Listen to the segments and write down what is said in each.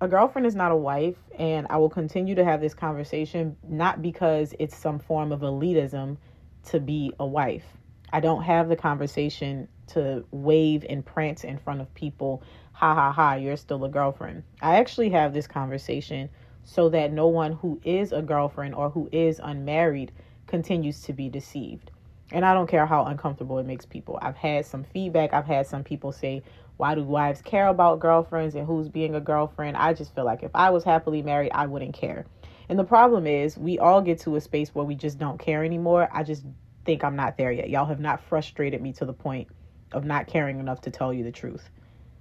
A girlfriend is not a wife, and I will continue to have this conversation, not because it's some form of elitism to be a wife. I don't have the conversation to wave and prance in front of people, ha ha ha, you're still a girlfriend. I actually have this conversation so that no one who is a girlfriend or who is unmarried continues to be deceived. And I don't care how uncomfortable it makes people. I've had some feedback. I've had some people say, why do wives care about girlfriends and who's being a girlfriend? I just feel like if I was happily married, I wouldn't care. And the problem is we all get to a space where we just don't care anymore. I just think I'm not there yet. Y'all have not frustrated me to the point of not caring enough to tell you the truth.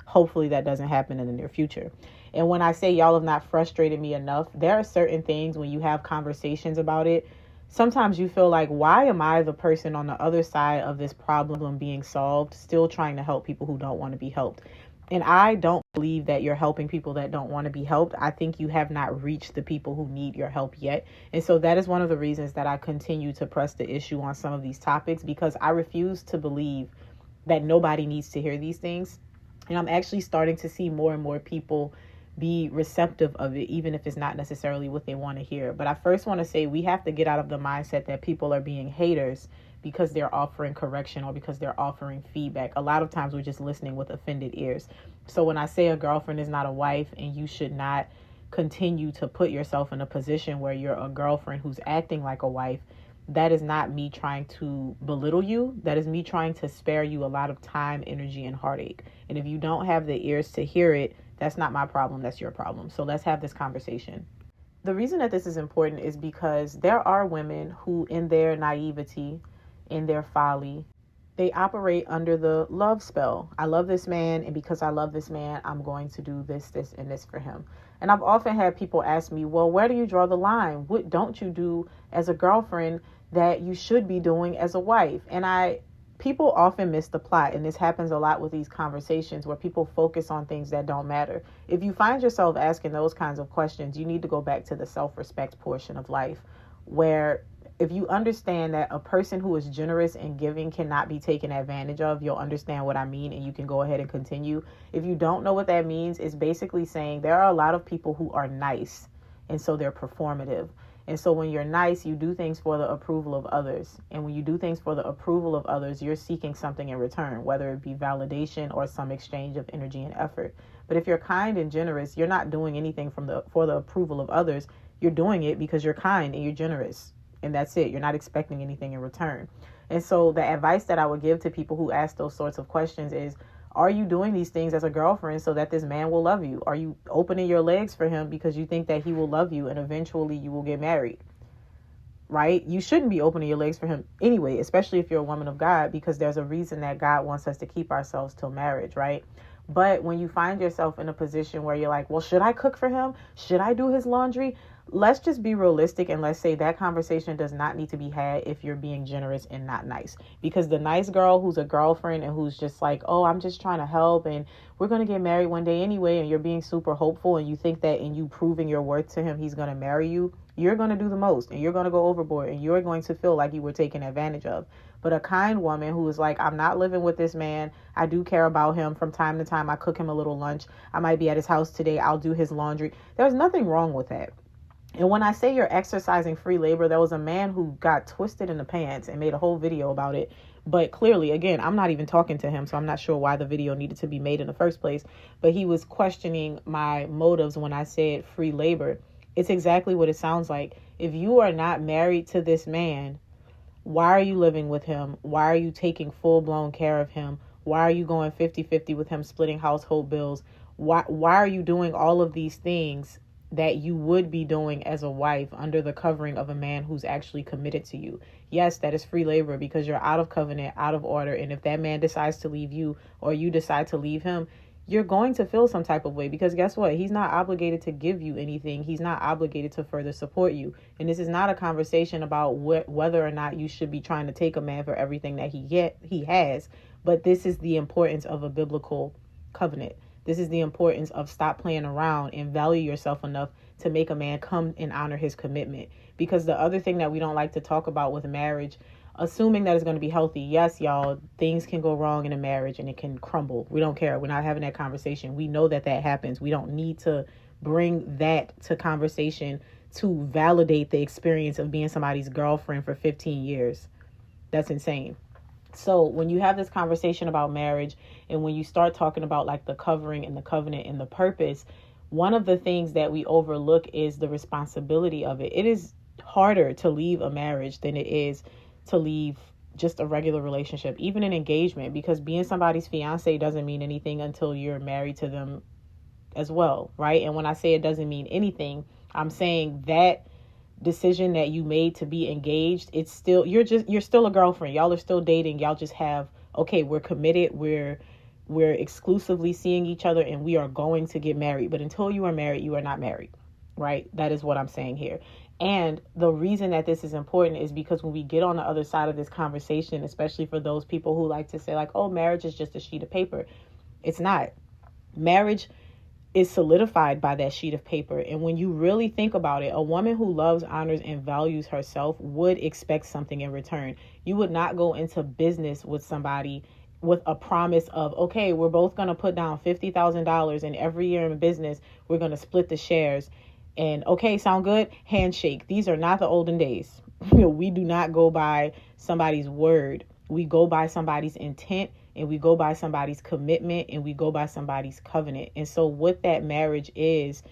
Hopefully that doesn't happen in the near future. And when I say y'all have not frustrated me enough, there are certain things when you have conversations about it, sometimes you feel like, why am I the person on the other side of this problem being solved, still trying to help people who don't want to be helped? And I don't believe that you're helping people that don't want to be helped. I think you have not reached the people who need your help yet. And so that is one of the reasons that I continue to press the issue on some of these topics, because I refuse to believe that nobody needs to hear these things. And I'm actually starting to see more and more people be receptive of it, even if it's not necessarily what they want to hear. But I first want to say we have to get out of the mindset that people are being haters because they're offering correction or because they're offering feedback. A lot of times we're just listening with offended ears. So when I say a girlfriend is not a wife and you should not continue to put yourself in a position where you're a girlfriend who's acting like a wife, that is not me trying to belittle you. That is me trying to spare you a lot of time, energy, and heartache. And if you don't have the ears to hear it, that's not my problem. That's your problem. So let's have this conversation. The reason that this is important is because there are women who, in their naivety, in their folly, they operate under the love spell. I love this man, and because I love this man, I'm going to do this, this, and this for him. And I've often had people ask me, well, where do you draw the line? What don't you do as a girlfriend that you should be doing as a wife? And people often miss the plot, and this happens a lot with these conversations where people focus on things that don't matter. If you find yourself asking those kinds of questions, you need to go back to the self-respect portion of life, where if you understand that a person who is generous and giving cannot be taken advantage of, you'll understand what I mean, and you can go ahead and continue. If you don't know what that means, it's basically saying there are a lot of people who are nice, and so they're performative. And so when you're nice, you do things for the approval of others. And when you do things for the approval of others, you're seeking something in return, whether it be validation or some exchange of energy and effort. But if you're kind and generous, you're not doing anything for the approval of others. You're doing it because you're kind and you're generous. And that's it. You're not expecting anything in return. And so the advice that I would give to people who ask those sorts of questions is, are you doing these things as a girlfriend so that this man will love you? Are you opening your legs for him because you think that he will love you and eventually you will get married? Right? You shouldn't be opening your legs for him anyway, especially if you're a woman of God, because there's a reason that God wants us to keep ourselves till marriage, right? But when you find yourself in a position where you're like, well, should I cook for him? Should I do his laundry? Let's just be realistic and let's say that conversation does not need to be had if you're being generous and not nice. Because the nice girl who's a girlfriend and who's just like, oh, I'm just trying to help and we're going to get married one day anyway, and you're being super hopeful and you think that in you proving your worth to him, he's going to marry you, you're going to do the most and you're going to go overboard and you're going to feel like you were taken advantage of. But a kind woman who is like, I'm not living with this man. I do care about him. From time to time, I cook him a little lunch. I might be at his house today. I'll do his laundry. There's nothing wrong with that. And when I say you're exercising free labor, there was a man who got twisted in the pants and made a whole video about it. But clearly, again, I'm not even talking to him, so I'm not sure why the video needed to be made in the first place. But he was questioning my motives when I said free labor. It's exactly what it sounds like. If you are not married to this man, why are you living with him? Why are you taking full-blown care of him? Why are you going 50-50 with him, splitting household bills? Why are you doing all of these things that you would be doing as a wife under the covering of a man who's actually committed to you? Yes, that is free labor because you're out of covenant, out of order. And if that man decides to leave you or you decide to leave him, you're going to feel some type of way because guess what? He's not obligated to give you anything. He's not obligated to further support you. And this is not a conversation about whether or not you should be trying to take a man for everything that he has. But this is the importance of a biblical covenant. This is the importance of stop playing around and value yourself enough to make a man come and honor his commitment. Because the other thing that we don't like to talk about with marriage, assuming that it's going to be healthy. Yes, y'all, things can go wrong in a marriage and it can crumble. We don't care. We're not having that conversation. We know that happens. We don't need to bring that to conversation to validate the experience of being somebody's girlfriend for 15 years. That's insane. So when you have this conversation about marriage, and when you start talking about like the covering and the covenant and the purpose, one of the things that we overlook is the responsibility of it. It is harder to leave a marriage than it is to leave just a regular relationship, even an engagement, because being somebody's fiance doesn't mean anything until you're married to them as well, right? And when I say it doesn't mean anything, I'm saying that decision that you made to be engaged, it's still, you're still a girlfriend. Y'all are still dating. Y'all just have, okay, we're committed. We're exclusively seeing each other and we are going to get married. But until you are married, you are not married, right? That is what I'm saying here. And the reason that this is important is because when we get on the other side of this conversation, especially for those people who like to say like, oh, marriage is just a sheet of paper. It's not. Marriage is solidified by that sheet of paper. And when you really think about it, a woman who loves, honors, and values herself would expect something in return. You would not go into business with somebody with a promise of, okay, we're both going to put down $50,000 and every year in business, we're going to split the shares. And okay, sound good? Handshake. These are not the olden days. We do not go by somebody's word. We go by somebody's intent, and we go by somebody's commitment, and we go by somebody's covenant. And so what that marriage is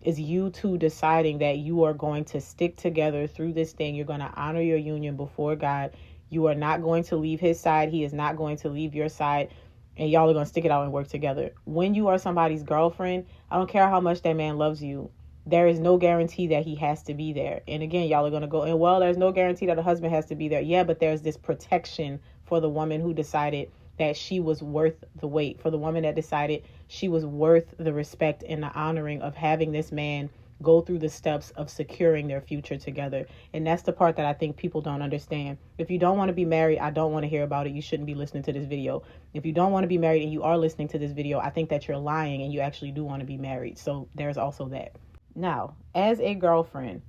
you two deciding that you are going to stick together through this thing. You're going to honor your union before God. You are not going to leave his side. He is not going to leave your side. And y'all are going to stick it out and work together. When you are somebody's girlfriend, I don't care how much that man loves you. There is no guarantee that he has to be there. And again, y'all are going to go, and well, there's no guarantee that a husband has to be there. Yeah, but there's this protection for the woman who decided that she was worth the wait, for the woman that decided she was worth the respect and the honoring of having this man go through the steps of securing their future together. And that's the part that I think people don't understand. If you don't want to be married, I don't want to hear about it. You shouldn't be listening to this video. If you don't want to be married and you are listening to this video, I think that you're lying and you actually do want to be married. So there's also that. Now, as a girlfriend,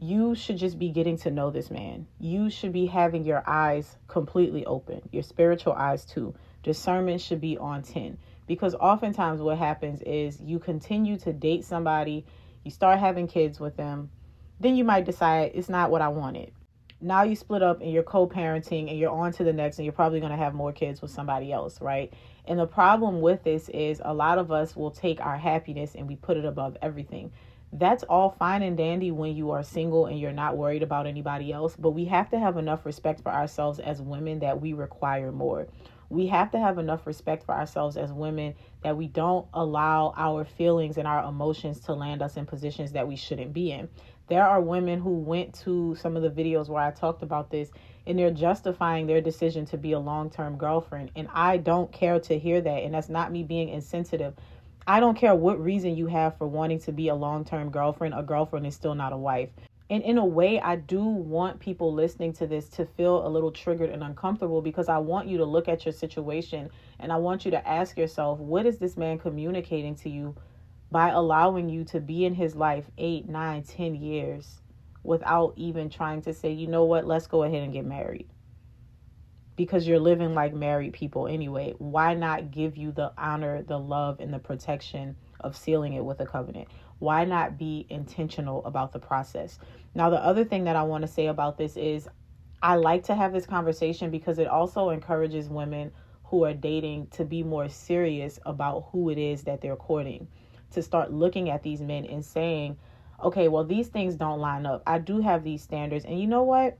you should just be getting to know this man. You should be having your eyes completely open, your spiritual eyes too. Discernment should be on 10, because oftentimes what happens is you continue to date somebody, you start having kids with them, then you might decide it's not what I wanted. Now you split up and you're co-parenting and you're on to the next, and you're probably going to have more kids with somebody else, right? And the problem with this is a lot of us will take our happiness and we put it above everything. That's all fine and dandy when you are single and you're not worried about anybody else, but we have to have enough respect for ourselves as women that we require more. We have to have enough respect for ourselves as women that we don't allow our feelings and our emotions to land us in positions that we shouldn't be in. There are women who went to some of the videos where I talked about this, and they're justifying their decision to be a long-term girlfriend. And I don't care to hear that. And that's not me being insensitive. I don't care what reason you have for wanting to be a long-term girlfriend. A girlfriend is still not a wife. And in a way, I do want people listening to this to feel a little triggered and uncomfortable, because I want you to look at your situation and I want you to ask yourself, what is this man communicating to you by allowing you to be in his life 8, 9, 10 years without even trying to say, you know what, let's go ahead and get married? Because you're living like married people anyway. Why not give you the honor, the love, and the protection of sealing it with a covenant? Why not be intentional about the process? Now, the other thing that I want to say about this is I like to have this conversation because it also encourages women who are dating to be more serious about who it is that they're courting, to start looking at these men and saying, okay, well, these things don't line up. I do have these standards. And you know what?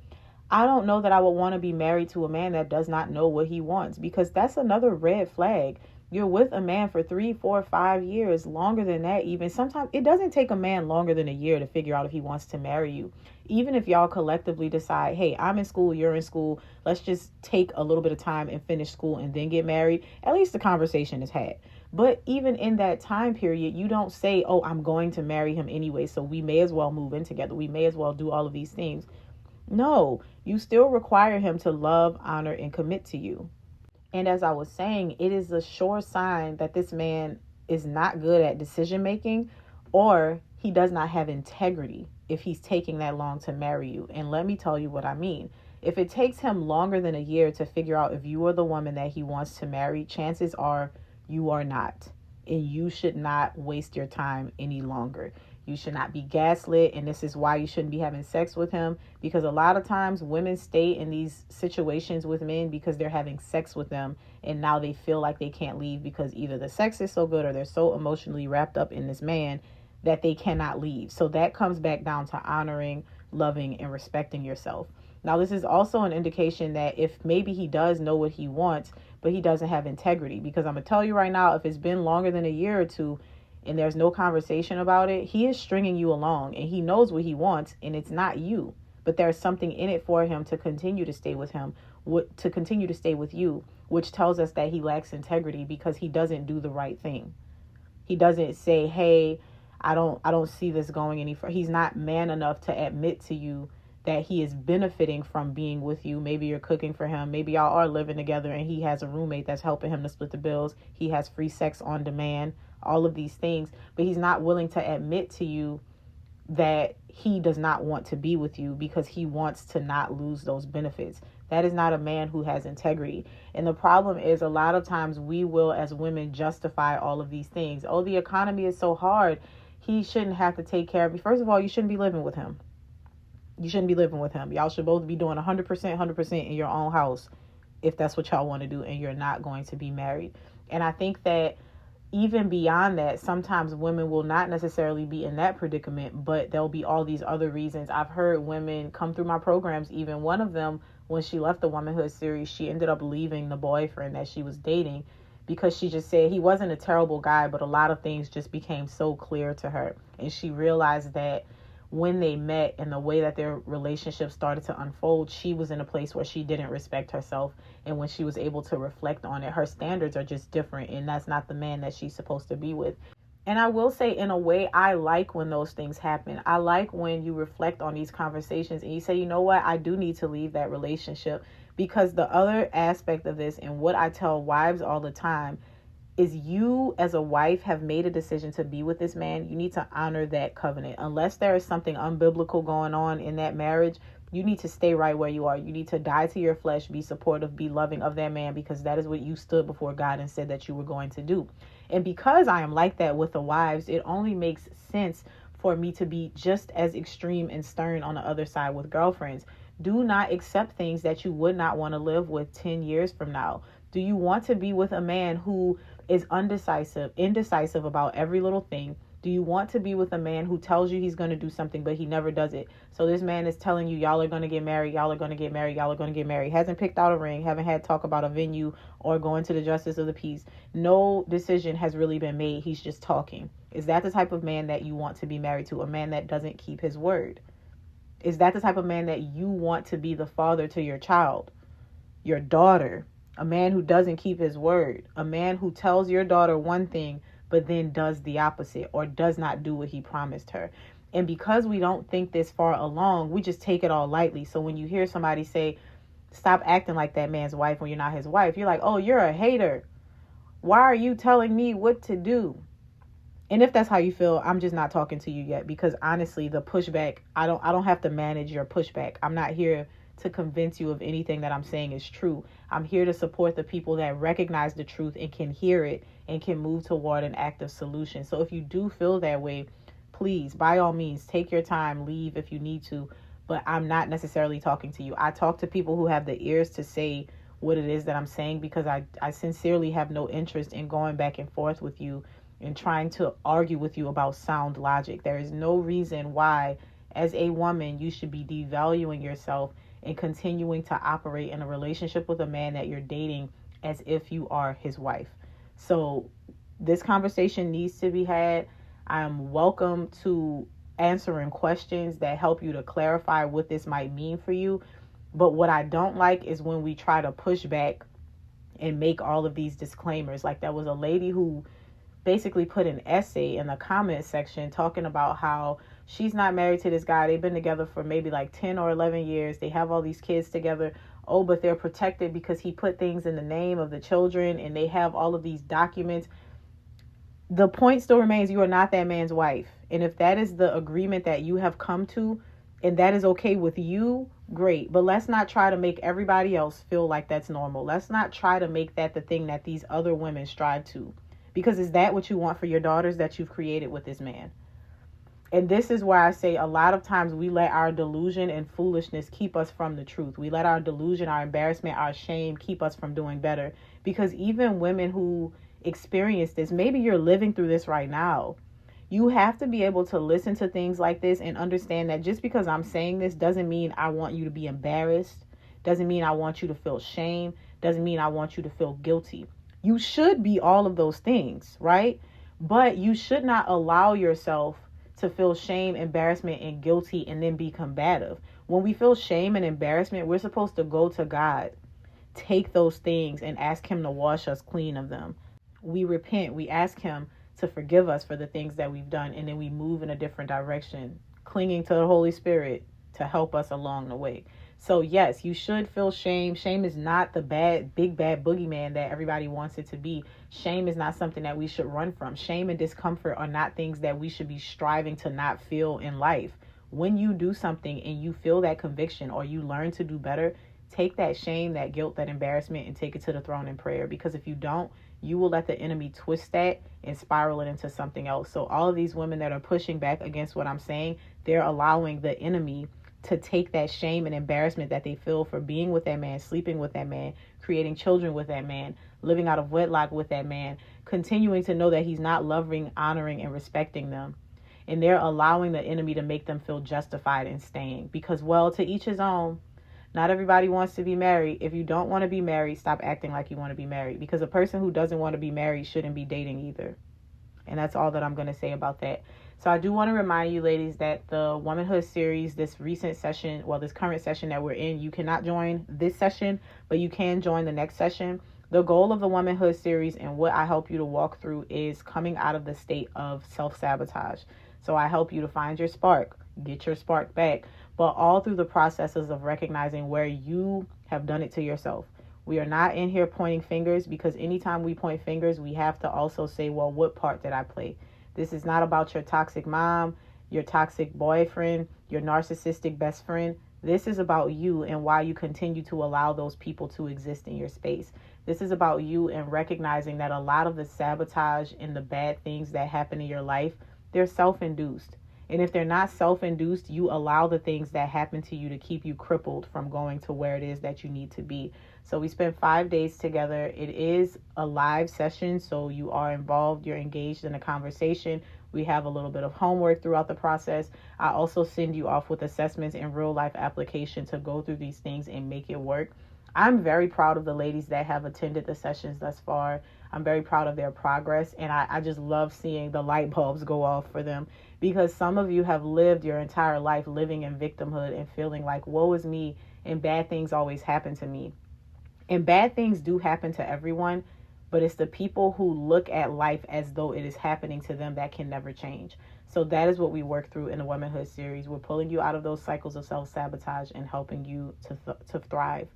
I don't know that I would want to be married to a man that does not know what he wants, because that's another red flag. You're with a man for 3, 4, 5 years, longer than that even. Sometimes it doesn't take a man longer than a year to figure out if he wants to marry you. Even if y'all collectively decide, hey, I'm in school, you're in school, let's just take a little bit of time and finish school and then get married. At least the conversation is had. But even in that time period, you don't say, oh, I'm going to marry him anyway, so we may as well move in together. We may as well do all of these things. No, you still require him to love, honor, and commit to you. And as I was saying, it is a sure sign that this man is not good at decision making, or he does not have integrity if he's taking that long to marry you. And let me tell you what I mean. If it takes him longer than a year to figure out if you are the woman that he wants to marry, chances are you are not. And you should not waste your time any longer. You should not be gaslit. And this is why you shouldn't be having sex with him. Because a lot of times women stay in these situations with men because they're having sex with them. And now they feel like they can't leave because either the sex is so good or they're so emotionally wrapped up in this man that they cannot leave. So that comes back down to honoring, loving, and respecting yourself. Now, this is also an indication that if maybe he does know what he wants, but he doesn't have integrity. Because I'm going to tell you right now, if it's been longer than a year or two and there's no conversation about it, he is stringing you along and he knows what he wants and it's not you. But there's something in it for him to continue to stay with him, to continue to stay with you, which tells us that he lacks integrity because he doesn't do the right thing. He doesn't say, hey, I don't see this going any further. He's not man enough to admit to you that he is benefiting from being with you. Maybe you're cooking for him. Maybe y'all are living together and he has a roommate that's helping him to split the bills. He has free sex on demand, all of these things. But he's not willing to admit to you that he does not want to be with you because he wants to not lose those benefits. That is not a man who has integrity. And the problem is a lot of times we will, as women, justify all of these things. Oh, the economy is so hard. He shouldn't have to take care of me. First of all, you shouldn't be living with him. You shouldn't be living with him. Y'all should both be doing 100% in your own house if that's what y'all want to do and you're not going to be married. And I think that even beyond that, sometimes women will not necessarily be in that predicament, but there'll be all these other reasons. I've heard women come through my programs. Even one of them, when she left the Womanhood series, she ended up leaving the boyfriend that she was dating because she just said he wasn't a terrible guy, but a lot of things just became so clear to her. And she realized that when they met and the way that their relationship started to unfold, she was in a place where she didn't respect herself. And when she was able to reflect on it, her standards are just different. And that's not the man that she's supposed to be with. And I will say, in a way, I like when those things happen. I like when you reflect on these conversations and you say, you know what, I do need to leave that relationship. Because the other aspect of this, and what I tell wives all the time, is you as a wife have made a decision to be with this man. You need to honor that covenant. Unless there is something unbiblical going on in that marriage, you need to stay right where you are. You need to die to your flesh, be supportive, be loving of that man, because that is what you stood before God and said that you were going to do. And because I am like that with the wives, it only makes sense for me to be just as extreme and stern on the other side with girlfriends. Do not accept things that you would not want to live with 10 years from now. Do you want to be with a man who is indecisive about every little thing? Do you want to be with a man who tells you he's going to do something, but he never does it? So this man is telling you, y'all are going to get married, y'all are going to get married, y'all are going to get married. Hasn't picked out a ring, haven't had talk about a venue or going to the justice of the peace. No decision has really been made. He's just talking. Is that the type of man that you want to be married to? A man that doesn't keep his word? Is that the type of man that you want to be the father to your child, your daughter? A man who doesn't keep his word. A man who tells your daughter one thing, but then does the opposite or does not do what he promised her. And because we don't think this far along, we just take it all lightly. So when you hear somebody say, stop acting like that man's wife when you're not his wife, you're like, oh, you're a hater. Why are you telling me what to do? And if that's how you feel, I'm just not talking to you yet, because honestly, the pushback, I don't have to manage your pushback. I'm not here to convince you of anything that I'm saying is true. I'm here to support the people that recognize the truth and can hear it and can move toward an active solution. So if you do feel that way, please, by all means, take your time, leave if you need to, but I'm not necessarily talking to you. I talk to people who have the ears to say what it is that I'm saying, because I sincerely have no interest in going back and forth with you and trying to argue with you about sound logic. There is no reason why, as a woman, you should be devaluing yourself and continuing to operate in a relationship with a man that you're dating as if you are his wife. So this conversation needs to be had. I'm welcome to answering questions that help you to clarify what this might mean for you. But what I don't like is when we try to push back and make all of these disclaimers. Like, there was a lady who basically put an essay in the comment section talking about how she's not married to this guy. They've been together for maybe like 10 or 11 years. They have all these kids together. Oh, but they're protected because he put things in the name of the children and they have all of these documents. The point still remains, you are not that man's wife. And if that is the agreement that you have come to, and that is okay with you, Great. But let's not try to make everybody else feel like that's normal. Let's not try to make that the thing that these other women strive to. Because is that what you want for your daughters that you've created with this man? And this is why I say a lot of times we let our delusion and foolishness keep us from the truth. We let our delusion, our embarrassment, our shame keep us from doing better. Because even women who experience this, maybe you're living through this right now. You have to be able to listen to things like this and understand that just because I'm saying this doesn't mean I want you to be embarrassed, doesn't mean I want you to feel shame, doesn't mean I want you to feel guilty. You should be all of those things, right? But you should not allow yourself to feel shame, embarrassment, and guilty and then be combative. When we feel shame and embarrassment, we're supposed to go to God, take those things and ask him to wash us clean of them. We repent, we ask him to forgive us for the things that we've done, and then we move in a different direction, clinging to the Holy Spirit to help us along the way. So yes, you should feel shame. Shame is not the big bad boogeyman that everybody wants it to be. Shame is not something that we should run from. Shame and discomfort are not things that we should be striving to not feel in life. When you do something and you feel that conviction or you learn to do better, take that shame, that guilt, that embarrassment, and take it to the throne in prayer. Because if you don't, you will let the enemy twist that and spiral it into something else. So all of these women that are pushing back against what I'm saying, they're allowing the enemy to take that shame and embarrassment that they feel for being with that man, sleeping with that man, creating children with that man, living out of wedlock with that man, continuing to know that he's not loving, honoring, and respecting them. And they're allowing the enemy to make them feel justified in staying. Because, well, to each his own. Not everybody wants to be married. If you don't want to be married, stop acting like you want to be married. Because a person who doesn't want to be married shouldn't be dating either. And that's all that I'm going to say about that. So I do want to remind you, ladies, that the Womanhood series, this recent session, well, this current session that we're in, you cannot join this session, but you can join the next session. The goal of the Womanhood series and what I help you to walk through is coming out of the state of self-sabotage. So I help you to find your spark, get your spark back, but all through the processes of recognizing where you have done it to yourself. We are not in here pointing fingers, because anytime we point fingers, we have to also say, well, what part did I play? This is not about your toxic mom, your toxic boyfriend, your narcissistic best friend. This is about you and why you continue to allow those people to exist in your space. This is about you and recognizing that a lot of the sabotage and the bad things that happen in your life, they're self-induced. And if they're not self-induced, you allow the things that happen to you to keep you crippled from going to where it is that you need to be. So we spent 5 days together. It is a live session, so you are involved, you're engaged in a conversation. We have a little bit of homework throughout the process. I also send you off with assessments and real life application to go through these things and make it work. I'm very proud of the ladies that have attended the sessions thus far. I'm very proud of their progress, and I just love seeing the light bulbs go off for them, because some of you have lived your entire life living in victimhood and feeling like, woe is me, and bad things always happen to me. And bad things do happen to everyone, but it's the people who look at life as though it is happening to them that can never change. So that is what we work through in the Womanhood series. We're pulling you out of those cycles of self-sabotage and helping you to thrive.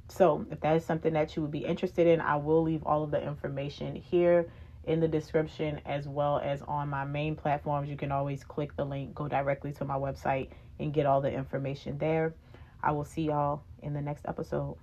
So if that is something that you would be interested in, I will leave all of the information here in the description, as well as on my main platforms. You can always click the link, go directly to my website, and get all the information there. I will see y'all in the next episode.